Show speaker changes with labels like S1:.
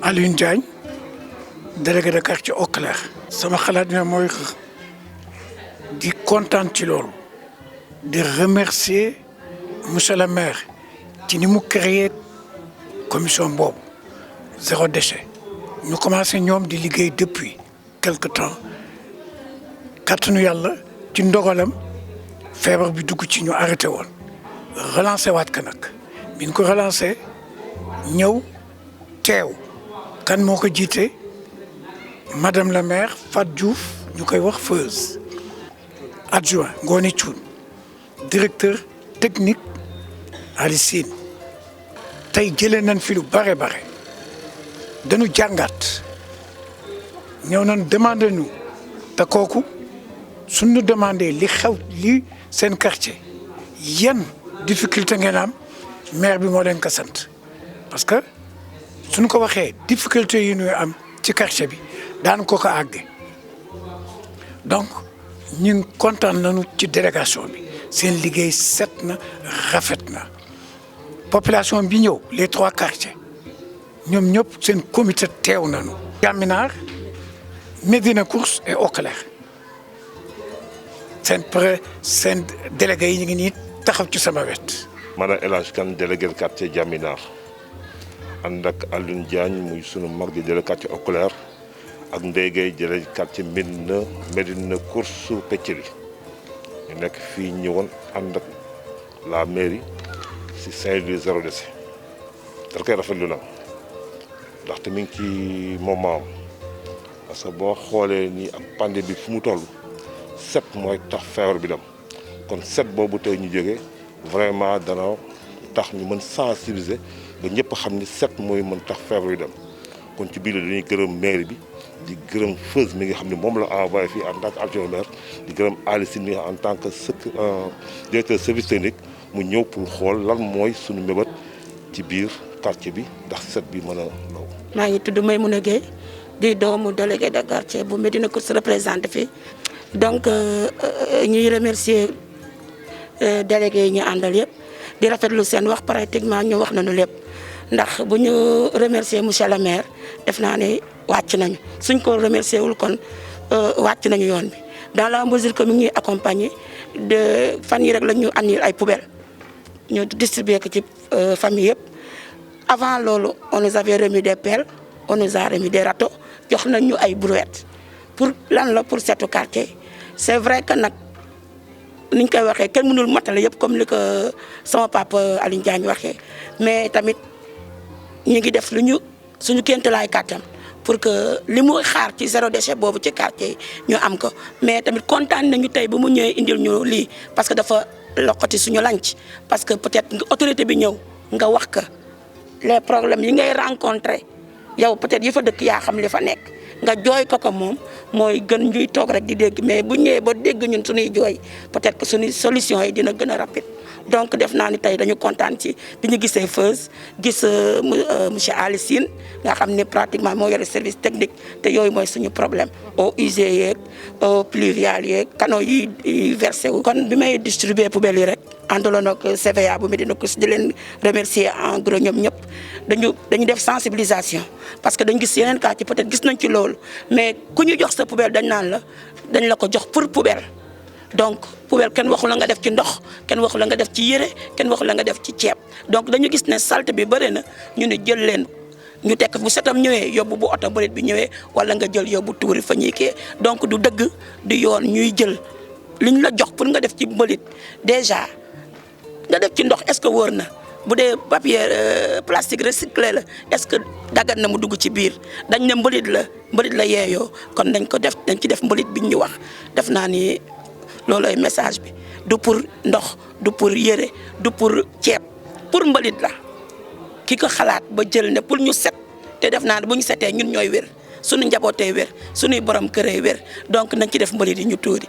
S1: Alioune Diagne délégué de quartier Eau Claire. sama xalaat ne mooy di kontaan ci loolu di remercier monsieur le maire ci ni mu créer commission boobu zéro déchet ñu commencé ñoom di liggéey depuis quelque temps kàttanu yàlla ci ndogalam feebar bi dugg ci ñu arrêté woon relancé waat ka nag bi ñu ko relancé ñëw teew kan moo ko jiite madame la maire Fat Diouf ñu koy wax Feuz adjoint Ngoni Thioune directeur technique Ali Sine tey jëlee nañ fi lu bare dañu jàngat ñëw nañ demandé ñu te kooku suñu demandé li xew li seen quartier yan difficulté ngeen am maire bi moo leen ko sant parce que suñu ko waxee difficulté yi ñuy am ci quartier bi daan ko àgge donc ñun kontaan nañu ci délégation bi seen liggéey set na rafet na population bi ñëw les 3 quartiers ñoom ñëpp seen comité teew nañu. Jaminaar Médina Course et Eau Claire seen délégué yi ñu ngi nii taxaw ci sama wet.
S2: man El Hadj Kane délégué quartier Jaminaar ànd ak Alioune Diagne muy sunu mag di délégué quartier Eau Claire ak Ndeye Gueye délégué quartier Médina Course Peccili ñu nekk fii ñëwoon ànd ak la mairie si Saint-Louis zéro déchet dal koy rafetlu na ndaxte mi ngi ci moment parce que boo xoolee nii ak pandémie bi fu mu toll set mooy tax feebar bi dem kon set boobu tey ñu jógee vraiment dana tax ñu mën sensibiliser ba ñëpp xam ni set mooy mën tax feebar bi dem kon ci biir dañuy gërëm mairie bi di gërëm Feuz mi nga xam ne moom la envoyé fii en tant que adjoint maire di gërëm Ali Sine mi en tant que directeur service technique mu ñëw pour xool lan mooy suñu mébét ci biir quartier bi ndax set bi mën a law.
S3: maa ngi tudd Maymouna Gueye di doomu délégué de quartier bu Médina Course représenté fii donc ñuy remercier délégué yi ñu àndal yëpp di rafetlu seen wax pratiquement ñu wax nañu lépp ndax bu ñu remercier monsieur le maire def naa ne wàcc nañu suñ ko remercier wul kon wàcc nañu yoon bi dans la mesure que mi ngi ñuy accompagner de fan yi rek la ñu andil ay poubelles ñu distribuer ko ci famille yëpp avant loolu on nous avait remis des pelles on nous a remis des râteaux jox nañ ñu ay brouettes pour lan la pour setu quartier c'est vrai que nag niñ koy waxee kenn mënul matale yëpp comme li ko sama papa Alioune Diagne waxee mais tamit ñu ngi def lu ñu suñu kéemtalaay kàttan pour que li mu xaar ci zéro déchet boobu ci quartier ñu am ko mais tamit kontaan nañu tey ba mu ñëwee indil ñu lii parce que dafa loqati suñu lanc parce que peut-être autorité bi ñëw nga wax ko les problèmes yi ngay rencontrer yow peut-être yi fa dëkk yaa xam li fa nekk nga jooy ko moom mooy gën ñuy toog rek di dégg mais bu ñëwee ba dégg ñun suñuy jooy peut-être que suñuy solution yi dina gën a rapide donc def naa ni tey dañu kontaan ci bi ñu gisee Feuz gis monsieur Ali Sine nga xam ne pratiquement moo yore service technique te yooyu mooy suñu problème eaux usées yeeg eaux pluviales yeeg canaux yi versé wu. kon bi may distribuer poubelles yi rek àndaloon ak CVA bu Médina Course di leen remercier en gros ñoom ñëpp dañu def sensibilisation parce que dañu gis yeneen quartier peut-être gis nañ ci loolu mais ku ñu jox sa poubelle dañ la ko jox pour poubelle. donc poubelle kenn waxu la nga def ci ndox kenn waxu la nga def ci yére kenn waxu la nga def ci ceeb donc dañu gis ne salte bi bëri na ñu ne jël leen ñu tekk bu setam ñëwee yóbbu bu oto bërit bi ñëwee wala nga jël yóbbu tuuri fa ñuy kii donc du dëgg du yoon ñuy jël liñ la jox pour nga def ci mbalit déjà nga def ci ndox est-ce que wóor na bu dee papier plastique recyclé la est-ce que dagan na mu dugg ci biir dañ ne mbalit la yeeyoo kon dañ ci def mbalit biñ ñu wax def naa ni loolooy message bi du pour ndox du pour yére du pour ceeb pour mbalit la ki ko xalaat ba jël ne pour ñu set te def naa ne bu ñu setee ñun ñooy wér suñu njabootee wér suñuy borom këree wér donc nañ ci def mbalit yi ñu tuuri